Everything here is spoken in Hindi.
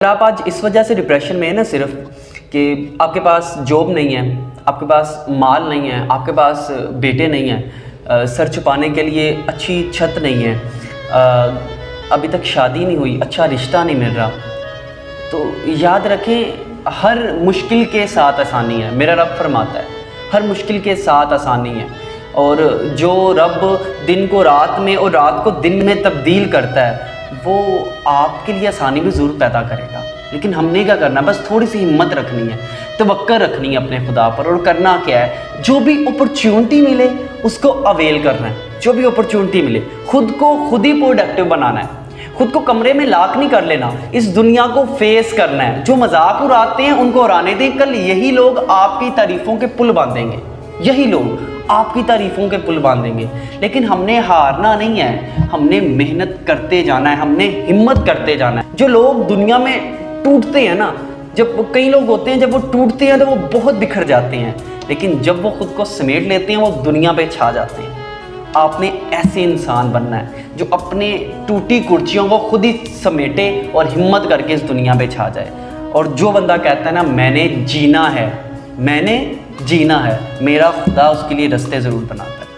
आप आज इस वजह से डिप्रेशन में है ना, सिर्फ कि आपके पास जॉब नहीं है, आपके पास माल नहीं है, आपके पास बेटे नहीं हैं, सर छुपाने के लिए अच्छी छत नहीं है, अभी तक शादी नहीं हुई, अच्छा रिश्ता नहीं मिल रहा, तो याद रखें हर मुश्किल के साथ आसानी है। मेरा रब फरमाता है हर मुश्किल के साथ आसानी है, और जो रब दिन को रात में और रात को दिन में तब्दील करता है वो आपके लिए आसानी भी ज़रूर पैदा करेगा। लेकिन हमने क्या करना है, बस थोड़ी सी हिम्मत रखनी है, तवक्कुल रखनी है अपने खुदा पर, और करना क्या है, जो भी अपॉर्चुनिटी मिले उसको अवेल करना है। जो भी अपॉर्चुनिटी मिले खुद को खुद ही प्रोडक्टिव बनाना है, खुद को कमरे में लाक नहीं कर लेना, इस दुनिया को फेस करना है। जो मजाक उड़ाते हैं उनको उड़ाने दें, कल यही लोग आपकी तारीफ़ों के पुल बांधेंगे, यही लोग आपकी तारीफ़ों के पुल बांधेंगे। लेकिन हमने हारना नहीं है, हमने मेहनत करते जाना है, हमने हिम्मत करते जाना है। जो लोग दुनिया में टूटते हैं ना, जब कई लोग होते हैं जब वो टूटते हैं तो वो बहुत बिखर जाते हैं, लेकिन जब वो खुद को समेट लेते हैं वो दुनिया पे छा जाते हैं। आपने ऐसे इंसान बनना है जो अपने टूटी कुर्सियों को खुद ही समेटे और हिम्मत करके इस दुनिया पे छा जाए। और जो बंदा कहता है ना मैंने जीना है, मैंने जीना है, मेरा खुदा उसके लिए रास्ते ज़रूर बनाता है।